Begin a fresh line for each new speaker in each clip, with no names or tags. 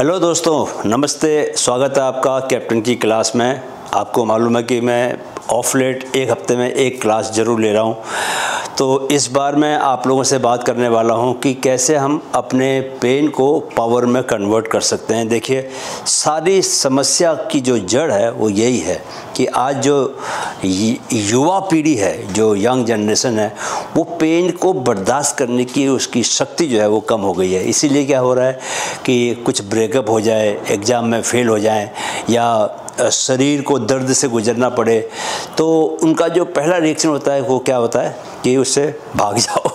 Hello दोस्तों, नमस्ते। स्वागत है आपका कैप्टन की क्लास में। आपको मालूम है कि मैं ऑफ लेट एक हफ्ते में एक क्लास ज़रूर ले रहा हूँ। तो इस बार मैं आप लोगों से बात करने वाला हूँ कि कैसे हम अपने पेन को पावर में कन्वर्ट कर सकते हैं। देखिए, सारी समस्या की जो जड़ है वो यही है कि आज जो युवा पीढ़ी है, जो यंग जनरेशन है, वो पेन को बर्दाश्त करने की उसकी शक्ति जो है वो कम हो गई है। इसीलिए क्या हो रहा है कि कुछ ब्रेकअप हो जाए, एग्ज़ाम में फ़ेल हो जाएं, या शरीर को दर्द से गुजरना पड़े, तो उनका जो पहला रिएक्शन होता है वो क्या होता है कि उससे भाग जाओ।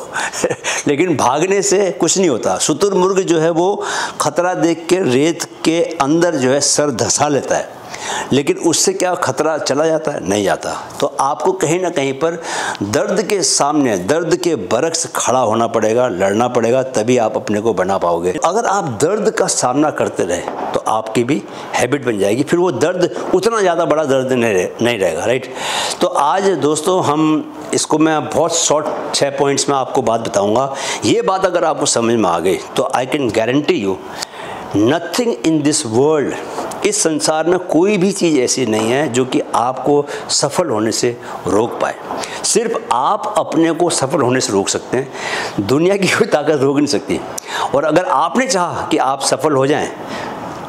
लेकिन भागने से कुछ नहीं होता। शुतुरमुर्ग जो है वो खतरा देख के रेत के अंदर जो है सर धंसा लेता है, लेकिन उससे क्या खतरा चला जाता है? नहीं जाता। तो आपको कहीं ना कहीं पर दर्द के सामने, दर्द के बरक्स खड़ा होना पड़ेगा, लड़ना पड़ेगा, तभी आप अपने को बना पाओगे। अगर आप दर्द का सामना करते रहे तो आपकी भी हैबिट बन जाएगी, फिर वो दर्द उतना ज़्यादा बड़ा दर्द नहीं रहेगा, राइट। तो आज दोस्तों हम इसको मैं बहुत शॉर्ट 6 पॉइंट्स में आपको बात बताऊंगा। ये बात अगर आपको समझ में आ गई तो I can guarantee you nothing in this world, इस संसार में कोई भी चीज़ ऐसी नहीं है जो कि आपको सफल होने से रोक पाए। सिर्फ आप अपने को सफल होने से रोक सकते हैं, दुनिया की कोई ताकत रोक नहीं सकती। और अगर आपने चाहा कि आप सफल हो जाएं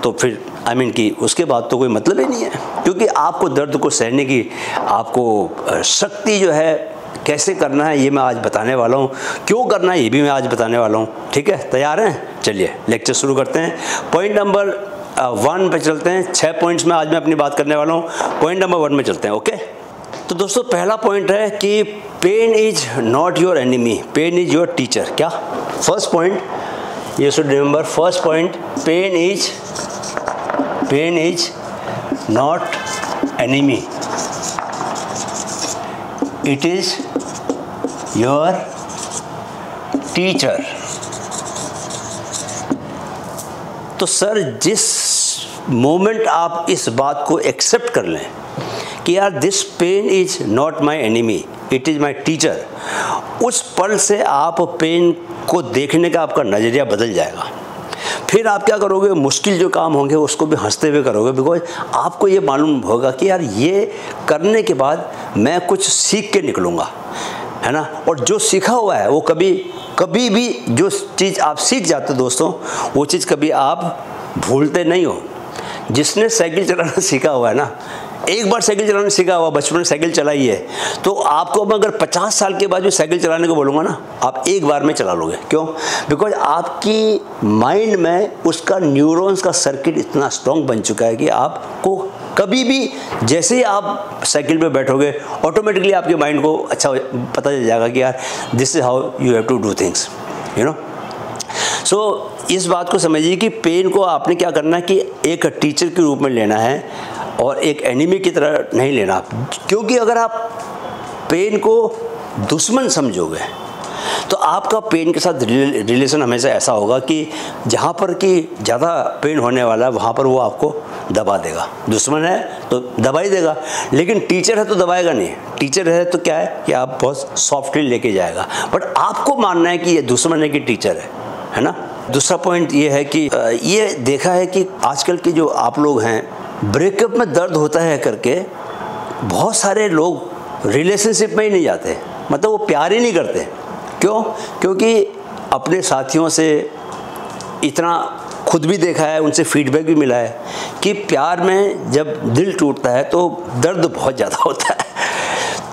तो फिर कि उसके बाद तो कोई मतलब ही नहीं है, क्योंकि आपको दर्द को सहने की आपको शक्ति जो है, कैसे करना है ये मैं आज बताने वाला हूँ, क्यों करना है ये भी मैं आज बताने वाला हूँ। ठीक है, तैयार हैं? चलिए लेक्चर शुरू करते हैं। पॉइंट नंबर 1 पे चलते हैं। 6 पॉइंट्स में आज मैं अपनी बात करने वाला हूँ। पॉइंट नंबर 1 में चलते हैं। ओके, तो दोस्तों पहला पॉइंट है कि pain is not your enemy, pain is your teacher. क्या? First point you should remember, first point, pain is not enemy, it is your teacher. तो सर, जिस मोमेंट आप इस बात को एक्सेप्ट कर लें कि यार this pain is not my enemy, it is my teacher, उस पल से आप पेन को देखने का आपका नज़रिया बदल जाएगा। फिर आप क्या करोगे? मुश्किल जो काम होंगे उसको भी हंसते हुए करोगे, बिकॉज आपको ये मालूम होगा कि यार ये करने के बाद मैं कुछ सीख के निकलूँगा, है ना। और जो सीखा हुआ है वो कभी भी जो चीज़ आप सीख जाते हो दोस्तों, वो चीज़ कभी आप भूलते नहीं हो। जिसने साइकिल चलाना सीखा हुआ है ना, एक बार साइकिल चलाना सीखा हुआ, बचपन में साइकिल चलाई है, तो आपको अब अगर 50 साल के बाद जो साइकिल चलाने को बोलूँगा ना, आप एक बार में चला लोगे। क्यों? बिकॉज आपकी माइंड में उसका न्यूरॉन्स का सर्किट इतना स्ट्रॉन्ग बन चुका है कि आपको कभी भी जैसे ही आप साइकिल पे बैठोगे, ऑटोमेटिकली आपके माइंड को अच्छा पता चल जाएगा कि यार this is how you have to do things, you know. So इस बात को समझिए कि पेन को आपने क्या करना है कि एक टीचर के रूप में लेना है और एक एनिमी की तरह नहीं लेना। क्योंकि अगर आप पेन को दुश्मन समझोगे तो आपका पेन के साथ रिलेशन हमेशा ऐसा होगा कि जहाँ पर कि ज़्यादा पेन होने वाला है वहाँ पर वो आपको दबा देगा। दुश्मन है तो दबा ही देगा, लेकिन टीचर है तो दबाएगा नहीं। टीचर है तो क्या है कि आप बहुत सॉफ्टली लेके जाएगा, बट आपको मानना है कि ये दुश्मन है कि टीचर है ना। दूसरा पॉइंट ये है कि ये देखा है कि आजकल के जो आप लोग हैं, ब्रेकअप में दर्द होता है करके बहुत सारे लोग रिलेशनशिप में ही नहीं जाते, मतलब वो प्यार ही नहीं करते। क्यों? क्योंकि अपने साथियों से इतना खुद भी देखा है, उनसे फीडबैक भी मिला है कि प्यार में जब दिल टूटता है तो दर्द बहुत ज़्यादा होता है।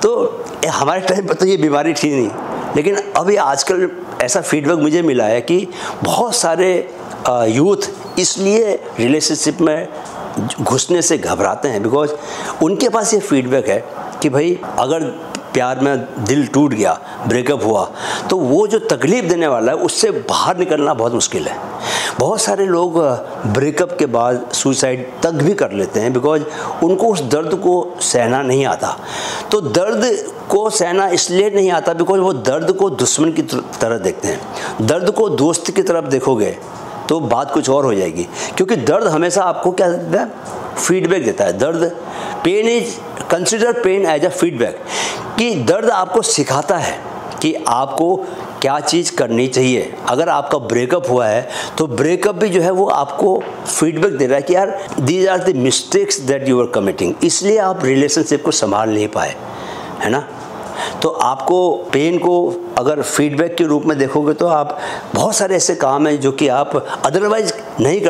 तो हमारे टाइम पर तो ये बीमारी थी नहीं, लेकिन अभी आजकल ऐसा फीडबैक मुझे मिला है कि बहुत सारे यूथ इसलिए रिलेशनशिप में घुसने से घबराते हैं, बिकॉज उनके पास ये फीडबैक है कि भाई अगर प्यार में दिल टूट गया, ब्रेकअप हुआ, तो वो जो तकलीफ़ देने वाला है उससे बाहर निकलना बहुत मुश्किल है। बहुत सारे लोग ब्रेकअप के बाद सुसाइड तक भी कर लेते हैं, बिकॉज उनको उस दर्द को सहना नहीं आता। तो दर्द को सहना इसलिए नहीं आता बिकॉज वो दर्द को दुश्मन की तरह देखते हैं। दर्द को दोस्त की तरफ देखोगे तो बात कुछ और हो जाएगी, क्योंकि दर्द हमेशा आपको क्या देता है? फीडबैक देता है। दर्द, pain is consider pain as a feedback, कि दर्द आपको सिखाता है कि आपको क्या चीज़ करनी चाहिए। अगर आपका ब्रेकअप हुआ है तो ब्रेकअप भी जो है वो आपको फीडबैक दे रहा है कि यार these are the mistakes that you are committing, इसलिए आप रिलेशनशिप को संभाल नहीं पाए, है ना। तो आपको पेन को अगर फीडबैक के रूप में देखोगे तो आप बहुत सारे ऐसे काम हैं जो कि आप अदरवाइज नहीं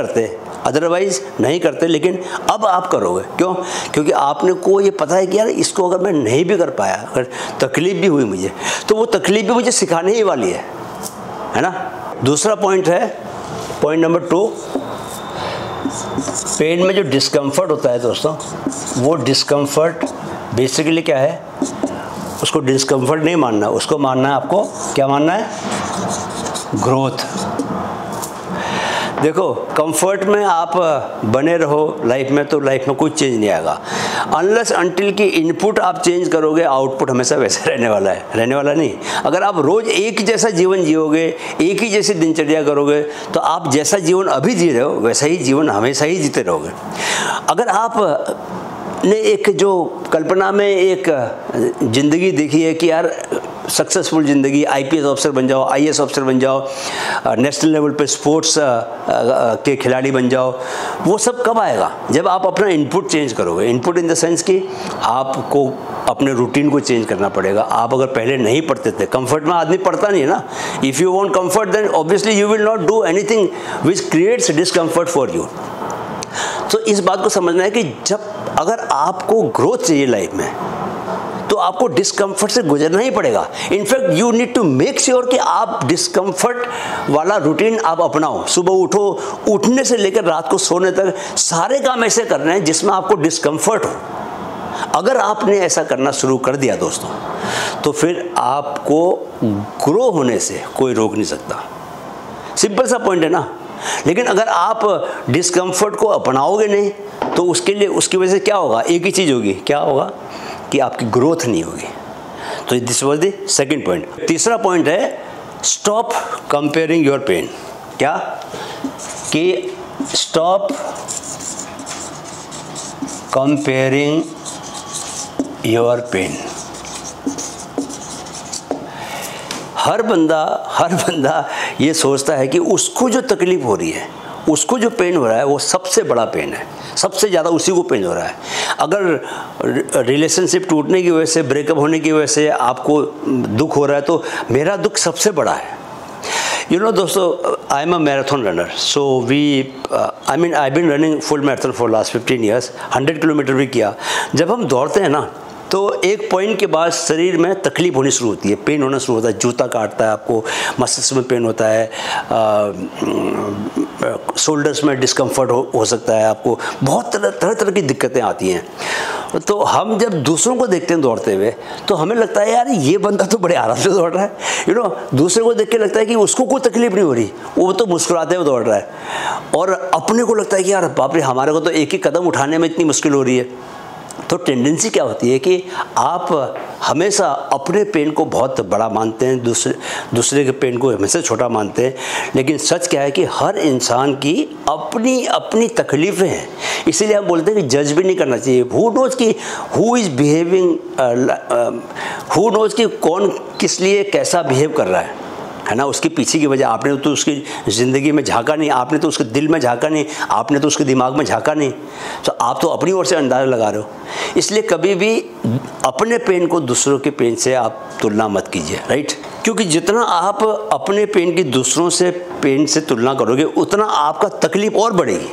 करते, लेकिन अब आप करोगे। क्यों? क्योंकि आपने को ये पता है कि यार इसको अगर मैं नहीं भी कर पाया, अगर तकलीफ भी हुई मुझे, तो वो तकलीफ भी मुझे सिखाने ही वाली है ना। दूसरा पॉइंट है, पॉइंट नंबर 2, पेन में जो डिस्कम्फर्ट होता है दोस्तों, वो डिस्कम्फर्ट बेसिकली क्या है, उसको डिस्कम्फर्ट नहीं मानना, उसको मानना है आपको, क्या मानना है, ग्रोथ। देखो कंफर्ट में आप बने रहो लाइफ में तो लाइफ में कुछ चेंज नहीं आएगा, अनलेस अनटिल की इनपुट आप चेंज करोगे, आउटपुट हमेशा वैसे रहने वाला नहीं। अगर आप रोज़ एक ही जैसा जीवन जियोगे, एक ही जैसी दिनचर्या करोगे, तो आप जैसा जीवन अभी जी रहे हो वैसा ही जीवन हमेशा ही जीते रहोगे। अगर आप ने एक जो कल्पना में एक ज़िंदगी देखी है कि यार सक्सेसफुल ज़िंदगी, आईपीएस ऑफिसर बन जाओ, आईएएस ऑफिसर बन जाओ, नेशनल लेवल पे स्पोर्ट्स के खिलाड़ी बन जाओ, वो सब कब आएगा? जब आप अपना इनपुट चेंज करोगे। इनपुट इन द सेंस कि आपको अपने रूटीन को चेंज करना पड़ेगा। आप अगर पहले नहीं पढ़ते थे, कंफर्ट में आदमी पढ़ता नहीं है ना। If you want comfort then obviously you will not do anything which creates discomfort for you. तो इस बात को समझना है कि जब अगर आपको ग्रोथ चाहिए लाइफ में, तो आपको डिस्कम्फर्ट से गुजरना ही पड़ेगा। In fact you need to make sure कि आप डिस्कम्फर्ट वाला रूटीन आप अपनाओ। सुबह उठो, उठने से लेकर रात को सोने तक सारे काम ऐसे करने हैं जिसमें आपको डिस्कम्फर्ट हो। अगर आपने ऐसा करना शुरू कर दिया दोस्तों, तो फिर आपको ग्रो होने से कोई रोक नहीं सकता। सिंपल सा पॉइंट है ना। लेकिन अगर आप डिस्कम्फर्ट को अपनाओगे नहीं, तो उसके लिए उसकी वजह से क्या होगा, एक ही चीज़ होगी, क्या होगा कि आपकी ग्रोथ नहीं होगी। तो this was the second point. तीसरा पॉइंट है स्टॉप कंपेयरिंग योर पेन। क्या? कि स्टॉप कंपेयरिंग योर पेन। हर बंदा ये सोचता है कि उसको जो तकलीफ हो रही है, उसको जो पेन हो रहा है, वो सबसे बड़ा पेन है, सबसे ज़्यादा उसी को पेन हो रहा है। अगर रिलेशनशिप टूटने की वजह से, ब्रेकअप होने की वजह से आपको दुख हो रहा है, तो मेरा दुख सबसे बड़ा है। यू नो दोस्तों, I am a marathon runner, so I been running full marathon for last 15 years. 100 kilometre भी किया। जब हम दौड़ते हैं ना, तो एक पॉइंट के बाद शरीर में तकलीफ होनी शुरू होती है, पेन होना शुरू होता है। जूता काटता है आपको, मसल्स में पेन होता है, शोल्डर्स में डिस्कम्फर्ट हो सकता है आपको, बहुत तरह की दिक्कतें आती हैं। तो हम जब दूसरों को देखते हैं दौड़ते हुए, तो हमें लगता है यार ये बंदा तो बड़े आराम से दौड़ रहा है। यू नो, दूसरे को देख के लगता है कि उसको कोई तकलीफ नहीं हो रही, वो तो मुस्कुराते हुए दौड़ रहा है। और अपने को लगता है कि यार बाप रे, हमारे को तो एक ही कदम उठाने में इतनी मुश्किल हो रही है। तो टेंडेंसी क्या होती है कि आप हमेशा अपने पेन को बहुत बड़ा मानते हैं, दूसरे के पेन को हमेशा छोटा मानते हैं। लेकिन सच क्या है कि हर इंसान की अपनी अपनी तकलीफ़ें हैं। इसीलिए हम बोलते हैं कि जज भी नहीं करना चाहिए। हु नोज़ कि who is behaving, who nose कि कौन किस लिए कैसा बिहेव कर रहा है ना। उसके पीछे की वजह, आपने तो उसकी ज़िंदगी में झांका नहीं, आपने तो उसके दिल में झांका नहीं, आपने तो उसके दिमाग में झांका नहीं, तो आप तो अपनी ओर से अंदाज़ा लगा रहे हो। इसलिए कभी भी अपने पेन को दूसरों के पेन से आप तुलना मत कीजिए, राइट। क्योंकि जितना आप अपने पेन की दूसरों से पेन से तुलना करोगे, उतना आपका तकलीफ और बढ़ेगी,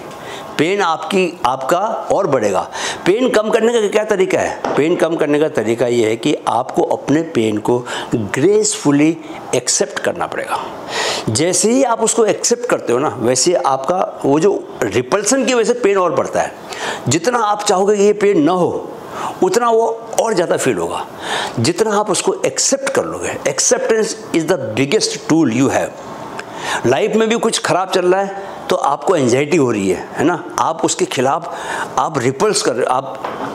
पेन आपका और बढ़ेगा। पेन कम करने का क्या तरीका है? पेन कम करने का तरीका ये है कि आपको अपने पेन को ग्रेसफुली एक्सेप्ट करना पड़ेगा। जैसे ही आप उसको एक्सेप्ट करते हो ना, वैसे आपका वो जो रिपल्सन की वजह से पेन और बढ़ता है। जितना आप चाहोगे कि ये पेन ना हो, उतना वो और ज़्यादा फील होगा। जितना आप उसको एक्सेप्ट कर लोगे, acceptance is the biggest tool you have. Life में भी कुछ ख़राब चल रहा है तो आपको एंजाइटी हो रही है ना, आप उसके खिलाफ आप रिपल्स कर रहे हो,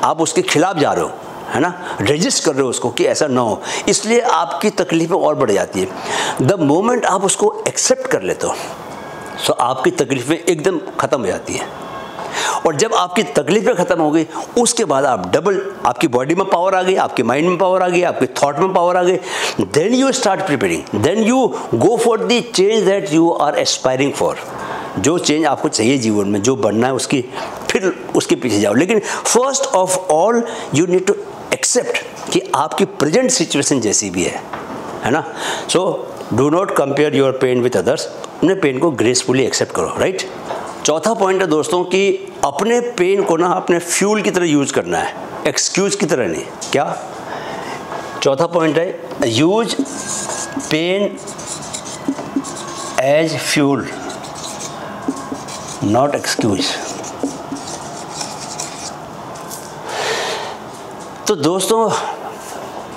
आप उसके खिलाफ जा रहे हो, है ना, रेजिस्ट कर रहे हो उसको कि ऐसा ना हो। इसलिए आपकी तकलीफ़ें और बढ़ जाती है। द मोमेंट आप उसको एक्सेप्ट कर लेते हो, तो आपकी तकलीफ़ें एकदम ख़त्म हो जाती हैं। और जब आपकी तकलीफें ख़त्म हो गई, उसके बाद आप डबल, आपकी बॉडी में पावर आ गई, आपके माइंड में पावर आ गई, आपके थॉट में पावर आ गई, then you start preparing, then you go for the change that you are aspiring for. जो चेंज आपको चाहिए जीवन में, जो बनना है, उसकी फिर उसके पीछे जाओ। लेकिन first of all you need to accept कि आपकी प्रेजेंट सिचुएशन जैसी भी है ना। So do not compare your pain with others, अपने पेन को ग्रेसफुली एक्सेप्ट करो, राइट। चौथा पॉइंट है दोस्तों कि अपने पेन को ना अपने फ्यूल की तरह यूज करना है, एक्सक्यूज की तरह नहीं। क्या चौथा पॉइंट है? Use pain as fuel, not excuse. तो दोस्तों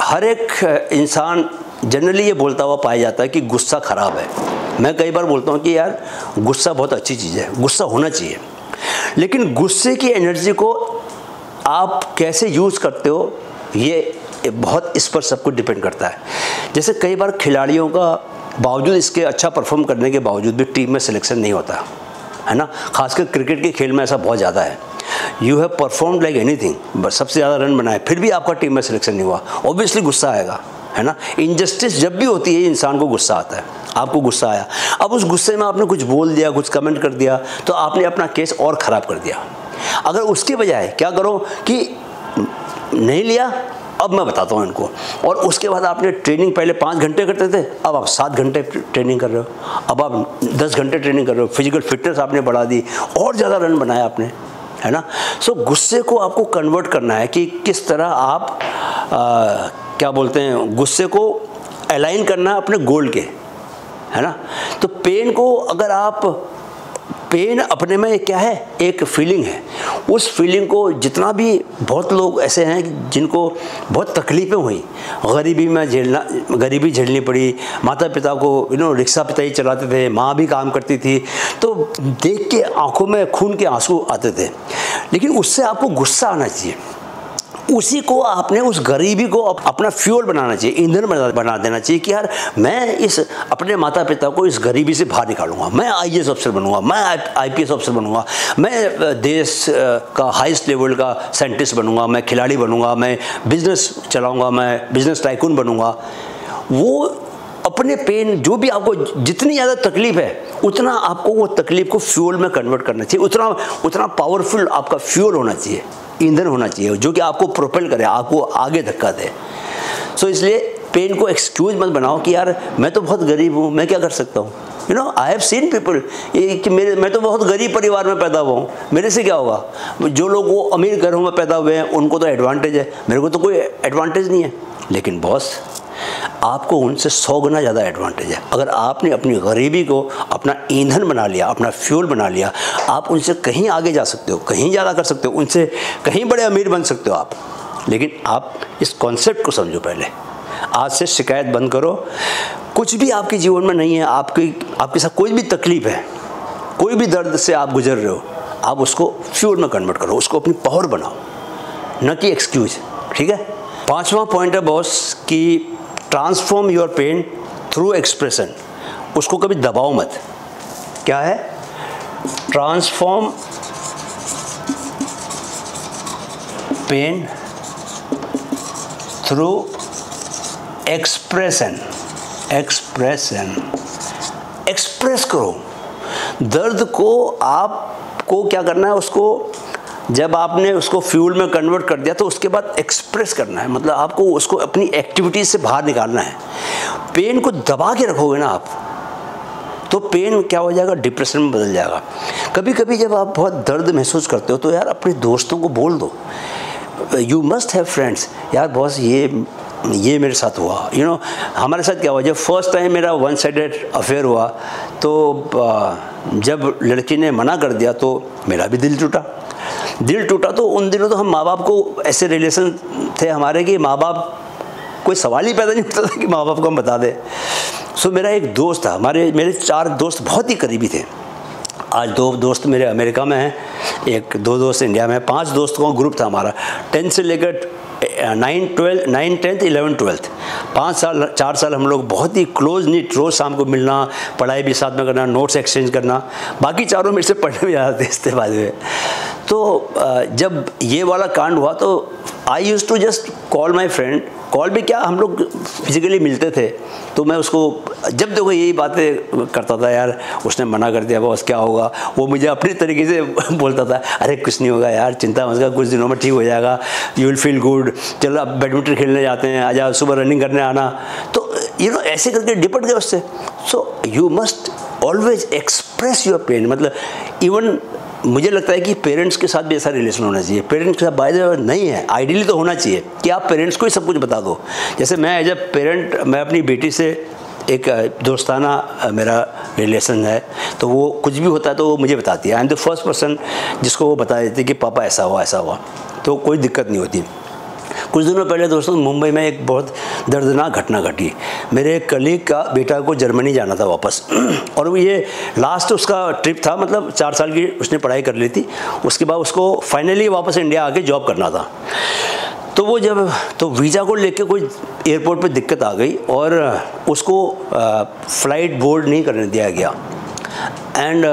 हर एक इंसान जनरली ये बोलता हुआ पाया जाता है कि गुस्सा खराब है। मैं कई बार बोलता हूँ कि यार गुस्सा बहुत अच्छी चीज़ है, गुस्सा होना चाहिए, लेकिन गुस्से की एनर्जी को आप कैसे यूज़ करते हो ये बहुत इस पर सब कुछ डिपेंड करता है। जैसे कई बार खिलाड़ियों का बावजूद इसके अच्छा परफॉर्म करने के बावजूद भी टीम में सिलेक्शन नहीं होता है ना। खासकर क्रिकेट के खेल में ऐसा बहुत ज़्यादा है। You have performed like anything, बस सबसे ज़्यादा रन बनाए, फिर भी आपका टीम में सिलेक्शन नहीं हुआ, ऑब्वियसली गुस्सा आएगा, है ना। इनजस्टिस जब भी होती है इंसान को गुस्सा आता है। आपको गुस्सा आया, अब उस गुस्से में आपने कुछ बोल दिया, कुछ कमेंट कर दिया, तो आपने अपना केस और ख़राब कर दिया। अगर उसके बजाय क्या करो कि नहीं लिया, अब मैं बताता हूँ इनको, और उसके बाद आपने ट्रेनिंग पहले 5 घंटे करते थे, अब आप 7 घंटे ट्रेनिंग कर रहे हो, अब आप 10 घंटे ट्रेनिंग कर रहे हो, फिजिकल फिटनेस आपने बढ़ा दी, और ज़्यादा रन बनाया आपने, है ना। सो गुस्से को आपको कन्वर्ट करना है कि किस तरह आप क्या बोलते हैं, गुस्से को अलाइन करना है अपने गोल के, है ना। तो पेन को अगर आप, पेन अपने में क्या है, एक फीलिंग है। उस फीलिंग को जितना भी, बहुत लोग ऐसे हैं जिनको बहुत तकलीफ़ें हुई, गरीबी झेलनी पड़ी, माता पिता को रिक्शा पिताई चलाते थे, माँ भी काम करती थी, तो देख के आंखों में खून के आंसू आते थे। लेकिन उससे आपको गुस्सा आना चाहिए, उसी को आपने, उस गरीबी को अपना फ्यूल बनाना चाहिए, ईंधन बना देना चाहिए कि यार मैं इस अपने माता पिता को इस गरीबी से बाहर निकालूंगा, मैं IAS अफसर बनूंगा, मैं IPS अफसर बनूंगा, मैं देश का हाईएस्ट लेवल का साइंटिस्ट बनूंगा, मैं खिलाड़ी बनूंगा, मैं बिजनेस चलाऊंगा, मैं बिजनेस टाइकून बनूंगा। वो अपने पेन, जो भी आपको जितनी ज़्यादा तकलीफ है, उतना आपको वो तकलीफ को फ्यूल में कन्वर्ट करना चाहिए, उतना पावरफुल आपका फ्यूल होना चाहिए, ईंधन होना चाहिए, जो कि आपको प्रोपेल करे, आपको आगे धक्का दे। सो इसलिए पेन को एक्सक्यूज मत बनाओ कि यार मैं तो बहुत गरीब हूँ, मैं क्या कर सकता हूँ। आई हैव सीन पीपल कि मैं तो बहुत गरीब परिवार में पैदा हुआ हूँ, मेरे से क्या होगा। जो लोग वो अमीर घरों में पैदा हुए हैं उनको तो एडवांटेज है, मेरे को तो कोई एडवांटेज नहीं है। लेकिन बॉस, आपको उनसे 100 गुना ज़्यादा एडवांटेज है। अगर आपने अपनी गरीबी को अपना ईंधन बना लिया, अपना फ्यूल बना लिया, आप उनसे कहीं आगे जा सकते हो, कहीं ज़्यादा कर सकते हो, उनसे कहीं बड़े अमीर बन सकते हो आप। लेकिन आप इस कॉन्सेप्ट को समझो पहले। आज से शिकायत बंद करो। कुछ भी आपके जीवन में नहीं है, आपके साथ कोई भी तकलीफ है, कोई भी दर्द से आप गुजर रहे हो, आप उसको फ्यूल में कन्वर्ट करो, उसको अपनी पावर बनाओ, न कि एक्सक्यूज। ठीक है। 5वां पॉइंट है बॉस कि transform your pain through expression. उसको कभी दबाओ मत। क्या है? Transform pain through expression. Express करो दर्द को। आपको क्या करना है, उसको जब आपने उसको फ्यूल में कन्वर्ट कर दिया तो उसके बाद एक्सप्रेस करना है, मतलब आपको उसको अपनी एक्टिविटीज से बाहर निकालना है। पेन को दबा के रखोगे ना आप, तो पेन क्या हो जाएगा, डिप्रेशन में बदल जाएगा। कभी कभी जब आप बहुत दर्द महसूस करते हो तो यार अपने दोस्तों को बोल दो। You must have friends. यार बॉस ये मेरे साथ हुआ, हमारे साथ क्या हुआ, जब फर्स्ट टाइम मेरा 1 साइडेड अफेयर हुआ तो जब लड़की ने मना कर दिया तो मेरा भी दिल टूटा। तो उन दिनों तो हम माँ बाप को, ऐसे रिलेशन थे हमारे कि माँ बाप, कोई सवाल ही पैदा नहीं होता था कि माँ बाप को हम बता दें। सो मेरा एक दोस्त था, मेरे 4 दोस्त बहुत ही करीबी थे। आज 2 दोस्त मेरे अमेरिका में हैं, 2 दोस्त इंडिया में हैं, 5 दोस्तों का ग्रुप था हमारा। 10 से लेकर 9, 10th, 11th, 12th। 5 साल 4 साल हम लोग बहुत ही क्लोज निट, रोज़ शाम को मिलना, पढ़ाई भी साथ में करना, नोट्स एक्सचेंज करना, बाकी चारों मेरे से पढ़ने में ज़्यादा तेज थे बाद में। तो जब ये वाला कांड हुआ तो I use to just call my friend, call भी क्या, हम लोग फिजिकली मिलते थे, तो मैं उसको जब देखो यही बातें करता था, यार उसने मना कर दिया बॉस क्या होगा, वो मुझे अपने तरीके से बोलता था, अरे कुछ नहीं होगा यार, चिंता मत कर, कुछ दिनों में ठीक हो जाएगा, यू विल फील गुड, चलो अब बैडमिंटन खेलने जाते हैं, आजा सुबह रनिंग करने आना। तो ऐसे करके निपट गए उससे। So you must always express your pain. मतलब इवन मुझे लगता है कि पेरेंट्स के साथ भी ऐसा रिलेशन होना चाहिए। पेरेंट्स के साथ बाय द वे नहीं है, आइडियली तो होना चाहिए कि आप पेरेंट्स को ही सब कुछ बता दो। जैसे मैं एज ए पेरेंट, मैं अपनी बेटी से एक दोस्ताना मेरा रिलेशन है, तो वो कुछ भी होता है तो वो मुझे बताती है। I am the first person जिसको वो बता देती है कि पापा ऐसा हुआ, तो कोई दिक्कत नहीं होती। कुछ दिनों पहले दोस्तों मुंबई में एक बहुत दर्दनाक घटना घटी। मेरे एक कलीग का बेटा को जर्मनी जाना था वापस, और वो ये लास्ट उसका ट्रिप था, मतलब 4 साल की उसने पढ़ाई कर ली थी, उसके बाद उसको फाइनली वापस इंडिया आके जॉब करना था। तो वो तो वीज़ा को लेके कोई एयरपोर्ट पे दिक्कत आ गई और उसको फ़्लाइट बोर्ड नहीं करने दिया गया, एंड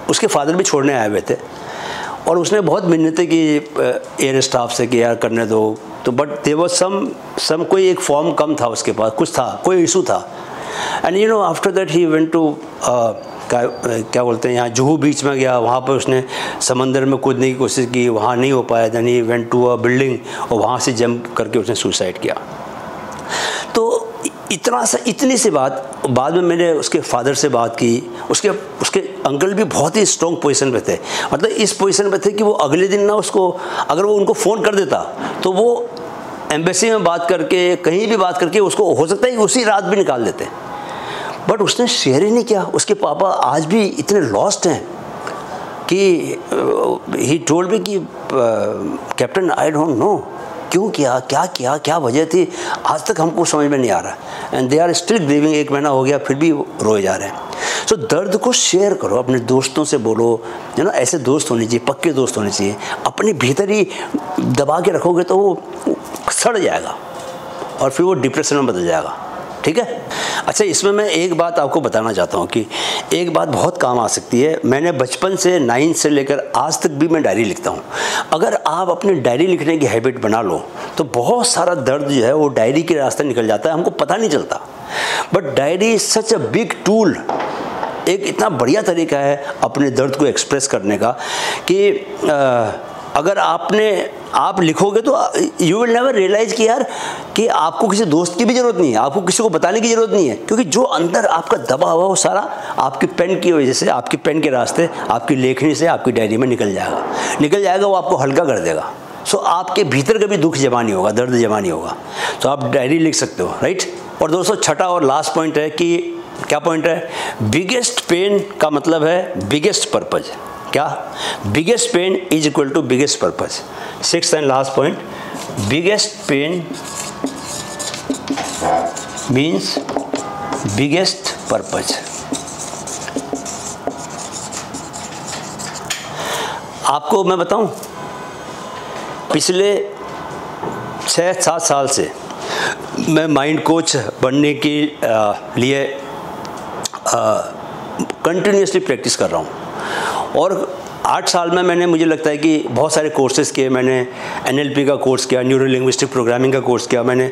उसके फादर भी छोड़ने आए हुए थे, और उसने बहुत मिन्नतें की एयर स्टाफ से कि यार करने दो, तो बट देयर वाज सम कोई एक फॉर्म कम था उसके पास, कुछ था, कोई इशू था। And after that he went to क्या बोलते हैं यहाँ जुहू बीच में गया, वहाँ पर उसने समंदर में कूदने की कोशिश की, वहाँ नहीं हो पाया, then he went to a building और वहाँ से जंप करके उसने सुसाइड किया। तो इतनी सी बात, बाद में मैंने उसके फादर से बात की, उसके अंकल भी बहुत ही स्ट्रॉन्ग पोजीशन पे थे, मतलब इस पोजीशन पे थे कि वो अगले दिन ना उसको, अगर वो उनको फ़ोन कर देता तो वो एम्बेसी में बात करके, कहीं भी बात करके उसको हो सकता है कि उसी रात भी निकाल देते, बट उसने शेयर ही नहीं किया। उसके पापा आज भी इतने लॉस्ट हैं कि ही टोल्ड मी कि कैप्टन आई डोंट नो क्यों किया, क्या वजह थी, आज तक हमको समझ में नहीं आ रहा, and they are still grieving. 1 महीना हो गया फिर भी रोए जा रहे हैं। सो दर्द को शेयर करो, अपने दोस्तों से बोलो, ऐसे दोस्त होने चाहिए, पक्के दोस्त होने चाहिए। अपने भीतर ही दबा के रखोगे तो वो सड़ जाएगा और फिर वो डिप्रेशन में बदल जाएगा। ठीक है। अच्छा, इसमें मैं एक बात आपको बताना चाहता हूँ कि एक बात बहुत काम आ सकती है। मैंने बचपन से 9 से लेकर आज तक भी मैं डायरी लिखता हूँ। अगर आप अपनी डायरी लिखने की हैबिट बना लो तो बहुत सारा दर्द जो है वो डायरी के रास्ते निकल जाता है, हमको पता नहीं चलता। But diary is such a big tool, एक इतना बढ़िया तरीका है अपने दर्द को एक्सप्रेस करने का कि अगर आप लिखोगे तो यू विल नेवर रियलाइज कि यार कि आपको किसी दोस्त की भी ज़रूरत नहीं है, आपको किसी को बताने की ज़रूरत नहीं है, क्योंकि जो अंदर आपका दबा हुआ वो सारा आपकी पेन की वजह से, आपकी पेन के रास्ते, आपकी लेखनी से आपकी डायरी में निकल जाएगा। वो आपको हल्का कर देगा। सो आपके भीतर कभी दुख जमा नहीं होगा, दर्द जमा नहीं होगा। तो आप डायरी लिख सकते हो, राइट। और दोस्तों छठा और लास्ट पॉइंट है कि क्या पॉइंट है, बिगेस्ट पेन का मतलब है बिगेस्ट पर्पज। क्या? Biggest pain is equal to biggest purpose. 6th and last point, biggest pain means biggest purpose. आपको मैं बताऊं, पिछले 6-7 साल से मैं माइंड कोच बनने के लिए कंटिन्यूसली प्रैक्टिस कर रहा हूँ, और 8 साल में मैंने, मुझे लगता है कि बहुत सारे कोर्सेज़ किए। मैंने NLP का कोर्स किया, न्यूरो लिंग्विस्टिक प्रोग्रामिंग का कोर्स किया, मैंने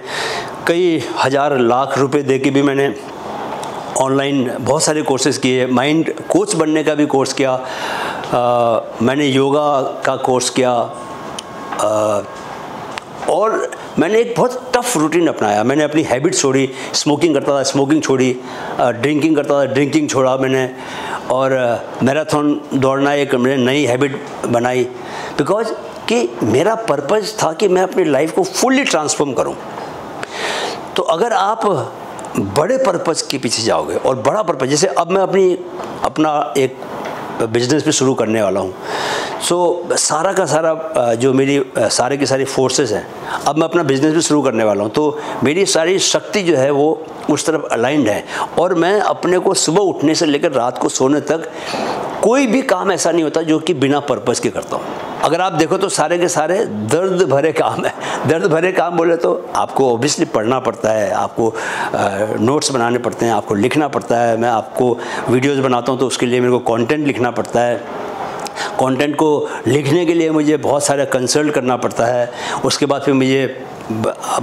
कई हज़ार लाख रुपए दे के भी मैंने ऑनलाइन बहुत सारे कोर्सेज़ किए। माइंड कोच बनने का भी कोर्स किया, मैंने योगा का कोर्स किया, और मैंने एक बहुत टफ रूटीन अपनाया। मैंने अपनी हैबिट छोड़ी, स्मोकिंग करता था, स्मोकिंग छोड़ी, ड्रिंकिंग करता था, ड्रिंकिंग छोड़ा मैंने, और मैराथन दौड़ना एक मैंने नई हैबिट बनाई, बिकॉज कि मेरा पर्पज़ था कि मैं अपनी लाइफ को फुल्ली ट्रांसफॉर्म करूं। तो अगर आप बड़े पर्पज़ के पीछे जाओगे, और बड़ा पर्पज़, जैसे अब मैं अपना एक बिजनेस भी शुरू करने वाला हूँ, सो सारा का सारा जो मेरी सारे की सारी फोर्सेस हैं, अब मैं अपना बिजनेस भी शुरू करने वाला हूँ, तो मेरी सारी शक्ति जो है वो उस तरफ अलाइंड है, और मैं अपने को सुबह उठने से लेकर रात को सोने तक कोई भी काम ऐसा नहीं होता जो कि बिना पर्पस के करता हूँ। अगर आप देखो तो सारे के सारे दर्द भरे काम है। दर्द भरे काम बोले तो आपको ऑब्वियसली पढ़ना पड़ता है, आपको नोट्स बनाने पड़ते हैं, आपको लिखना पड़ता है। मैं आपको वीडियोस बनाता हूँ तो उसके लिए मेरे को कंटेंट लिखना पड़ता है। कंटेंट को लिखने के लिए मुझे बहुत सारा कंसल्ट करना पड़ता है, उसके बाद फिर मुझे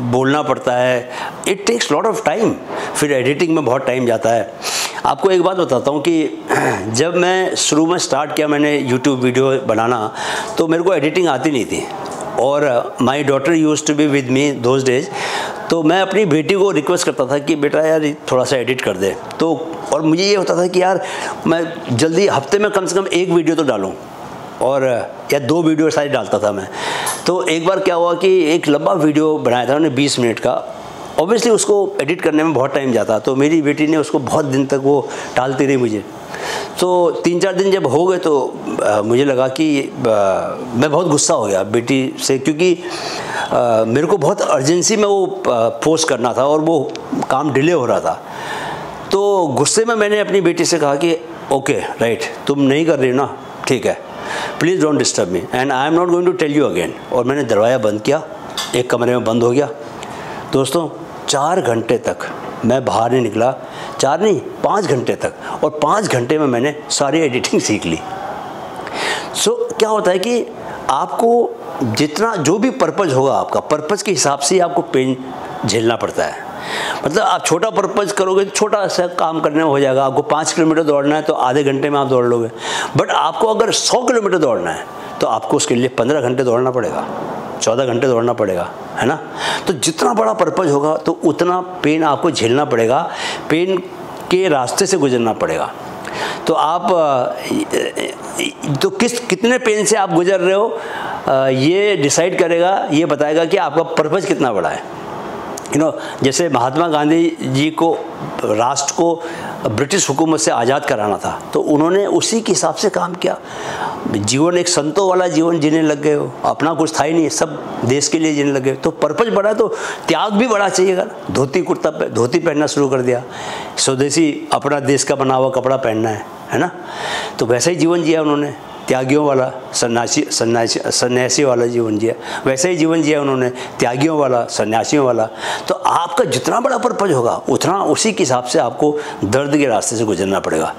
बोलना पड़ता है। It takes lot of time. फिर एडिटिंग में बहुत टाइम जाता है। आपको एक बात बताता हूँ कि जब मैं शुरू में स्टार्ट किया मैंने यूट्यूब वीडियो बनाना, तो मेरे को एडिटिंग आती नहीं थी और my daughter used to be with me those days. तो मैं अपनी बेटी को रिक्वेस्ट करता था कि बेटा यार थोड़ा सा एडिट कर दे। तो और मुझे ये होता था कि यार मैं जल्दी हफ्ते में कम से कम एक वीडियो तो डालूँ, और या 2 वीडियो सारी डालता था मैं। तो एक बार क्या हुआ कि एक लंबा वीडियो बनाया था उन्होंने 20 मिनट का। ऑब्वियसली उसको एडिट करने में बहुत टाइम जाता, तो मेरी बेटी ने उसको बहुत दिन तक वो टालती रही मुझे। तो 3-4 दिन जब हो गए तो मुझे लगा कि मैं बहुत गुस्सा हो गया बेटी से, क्योंकि मेरे को बहुत अर्जेंसी में वो पोस्ट करना था और वो काम डिले हो रहा था। तो गुस्से में मैंने अपनी बेटी से कहा कि ओके राइट, तुम नहीं कर रही ना, ठीक है, please don't disturb me and I am not going to tell you again. और मैंने दरवाज़ा बंद किया, एक कमरे में बंद हो गया। दोस्तों 4 घंटे तक मैं बाहर नहीं निकला, 4 नहीं 5 घंटे तक, और 5 घंटे में मैंने सारी एडिटिंग सीख ली। सो क्या होता है कि आपको जितना जो भी पर्पज़ होगा, आपका पर्पज़ के हिसाब से ही आपको पेन झेलना पड़ता है। मतलब आप छोटा पर्पज़ करोगे तो छोटा सा काम करने में हो जाएगा। आपको 5 किलोमीटर दौड़ना है तो आधे घंटे में आप दौड़ लोगे, बट आपको अगर 100 किलोमीटर दौड़ना है तो आपको उसके लिए 15 घंटे दौड़ना पड़ेगा, 14 घंटे दौड़ना पड़ेगा, है ना। तो जितना बड़ा पर्पज़ होगा तो उतना पेन आपको झेलना पड़ेगा, पेन के रास्ते से गुजरना पड़ेगा। तो आप तो कितने पेन से आप गुजर रहे हो ये डिसाइड करेगा, ये बताएगा कि आपका पर्पज़ कितना बड़ा है। जैसे महात्मा गांधी जी को राष्ट्र को ब्रिटिश हुकूमत से आज़ाद कराना था, तो उन्होंने उसी के हिसाब से काम किया। जीवन एक संतों वाला जीवन जीने लग गए हो, अपना कुछ था ही नहीं, सब देश के लिए जीने लगे। तो पर्पज़ बड़ा तो त्याग भी बड़ा चाहिएगा। धोती पहनना शुरू कर दिया, स्वदेशी अपना देश का बना हुआ कपड़ा पहनना है ना। तो वैसा ही जीवन जिया उन्होंने, त्यागियों वाला सन्यासी वाला जीवन जिया। वैसे ही जीवन जिया उन्होंने, त्यागियों वाला, सन्यासियों वाला। तो आपका जितना बड़ा पर्पज़ होगा उतना उसी के हिसाब से आपको दर्द के रास्ते से गुजरना पड़ेगा।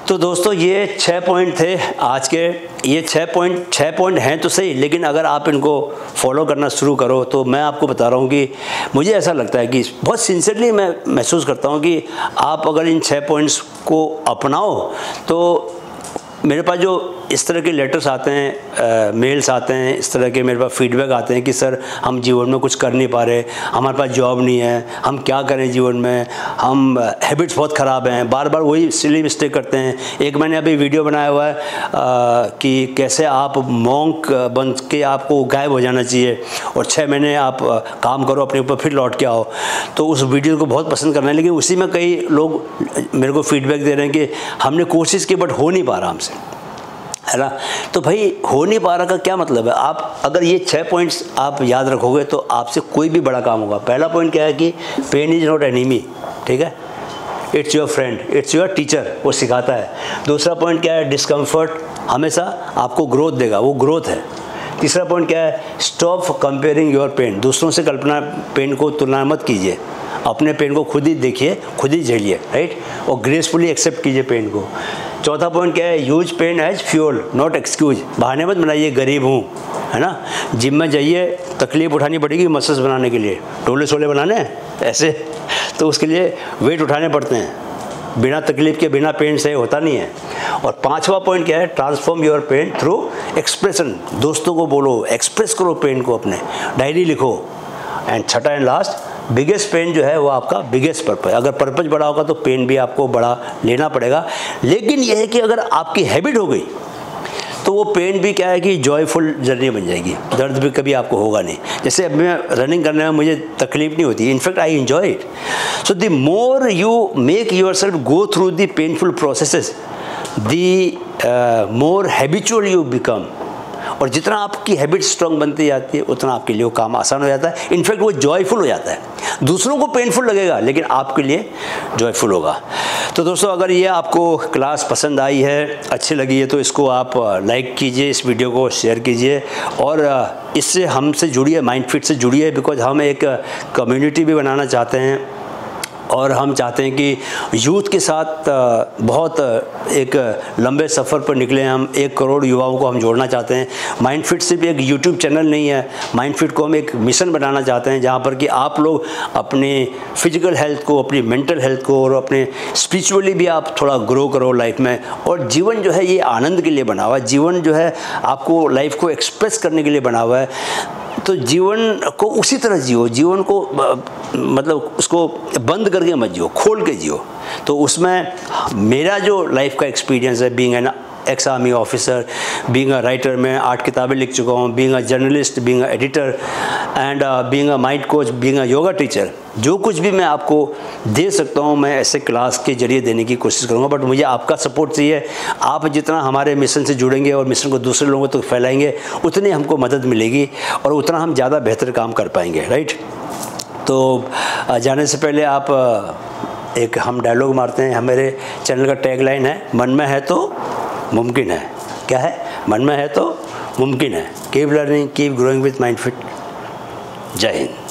तो दोस्तों ये 6 पॉइंट थे आज के। ये 6 पॉइंट हैं तो सही, लेकिन अगर आप इनको फॉलो करना शुरू करो तो मैं आपको बता रहा हूँ कि मुझे ऐसा लगता है कि बहुत सिंसियरली मैं महसूस करता हूँ कि आप अगर इन 6 पॉइंट्स को अपनाओ तो मेरे पास जो इस तरह के लेटर्स आते हैं, मेल्स आते हैं, इस तरह के मेरे पास फीडबैक आते हैं कि सर हम जीवन में कुछ कर नहीं पा रहे, हमारे पास जॉब नहीं है, हम क्या करें जीवन में, हम हैबिट्स बहुत ख़राब हैं, बार बार वही सिली मिस्टेक करते हैं। एक मैंने अभी वीडियो बनाया हुआ है कि कैसे आप मॉन्क बन के आपको गायब हो जाना चाहिए और 6 महीने आप काम करो अपने ऊपर, फिर लौट के आओ। तो उस वीडियो को बहुत पसंद कर रहे हैं, लेकिन उसी में कई लोग मेरे को फीडबैक दे रहे हैं कि हमने कोशिश की बट हो नहीं पा रहा हमसे, है ना। तो भाई हो नहीं पा रहा का क्या मतलब है। आप अगर ये 6 पॉइंट्स आप याद रखोगे तो आपसे कोई भी बड़ा काम होगा। पहला पॉइंट क्या है कि पेन इज़ नॉट एनिमी, ठीक है, it's your friend, it's your teacher, वो सिखाता है। दूसरा पॉइंट क्या है, डिस्कम्फर्ट हमेशा आपको ग्रोथ देगा, वो ग्रोथ है। तीसरा पॉइंट क्या है, स्टॉप कंपेयरिंग योर पेन, दूसरों से कल्पना पेन को तुलना मत कीजिए, अपने पेन को खुद ही देखिए, खुद ही झेलिए, राइट, और ग्रेसफुली एक्सेप्ट कीजिए पेन को। चौथा पॉइंट क्या है, use pain as fuel not excuse, बहाने मत बनाइए गरीब हूँ, है ना। जिम में जाइए, तकलीफ उठानी पड़ेगी मसल्स बनाने के लिए, टोले सोले बनाने ऐसे, तो उसके लिए वेट उठाने पड़ते हैं, बिना तकलीफ के बिना पेन से होता नहीं है। और 5वां पॉइंट क्या है, transform your pain through expression, दोस्तों को बोलो, एक्सप्रेस करो पेन को, अपने डायरी लिखो। एंड छठा एंड लास्ट, बिगेस्ट पेन जो है वो आपका बिगेस्ट पर्पज। अगर पर्पज बड़ा होगा तो पेन भी आपको बड़ा लेना पड़ेगा, लेकिन यह है कि अगर आपकी हैबिट हो गई तो वो पेन भी क्या है कि जॉयफुल जर्नी बन जाएगी, दर्द भी कभी आपको होगा नहीं। जैसे अब मैं रनिंग करने में मुझे तकलीफ नहीं होती, in fact I enjoy it. So the more you make your self go through the painful processes, the more habitual you become, और जितना आपकी हैबिट स्ट्रांग बनती जाती है उतना आपके लिए वो काम आसान हो जाता है। इनफैक्ट वो जॉयफुल हो जाता है। दूसरों को पेनफुल लगेगा लेकिन आपके लिए जॉयफुल होगा। तो दोस्तों, अगर ये आपको क्लास पसंद आई है, अच्छी लगी है, तो इसको आप लाइक कीजिए, इस वीडियो को शेयर कीजिए और इससे हमसे जुड़िए, माइंडफिट से जुड़िए, बिकॉज हम एक कम्युनिटी भी बनाना चाहते हैं और हम चाहते हैं कि यूथ के साथ बहुत एक लंबे सफ़र पर निकले हम। 1 करोड़ युवाओं को हम जोड़ना चाहते हैं। माइंडफिट सिर्फ एक यूट्यूब चैनल नहीं है, माइंडफिट को हम एक मिशन बनाना चाहते हैं जहाँ पर कि आप लोग अपने फिजिकल हेल्थ को, अपनी मेंटल हेल्थ को और अपने स्पिरिचुअली भी आप थोड़ा ग्रो करो लाइफ में। और जीवन जो है ये आनंद के लिए बना हुआ है, जीवन जो है आपको लाइफ को एक्सप्रेस करने के लिए बना हुआ है। तो जीवन को उसी तरह जियो, जीवन को मतलब उसको बंद करके मत जियो, खोल के जियो। तो उसमें मेरा जो लाइफ का एक्सपीरियंस है, being an ex army officer, being a writer, मैं 8 किताबें लिख चुका हूँ, being a journalist, being a editor and being a mind coach, being a yoga teacher, जो कुछ भी मैं आपको दे सकता हूँ मैं ऐसे क्लास के जरिए देने की कोशिश करूँगा। बट मुझे आपका सपोर्ट चाहिए। आप जितना हमारे मिशन से जुड़ेंगे और मिशन को दूसरे लोगों तक फैलाएंगे उतनी हमको मदद मिलेगी और उतना हम ज़्यादा बेहतर काम कर पाएंगे, राइट। तो जाने से पहले आप एक हम डायलॉग मारते हैं। मेरे चैनल का टैगलाइन है, मन में है तो मुमकिन है। क्या है? मन में है तो मुमकिन है। Keep learning, keep growing with Mindfit. जय हिंद।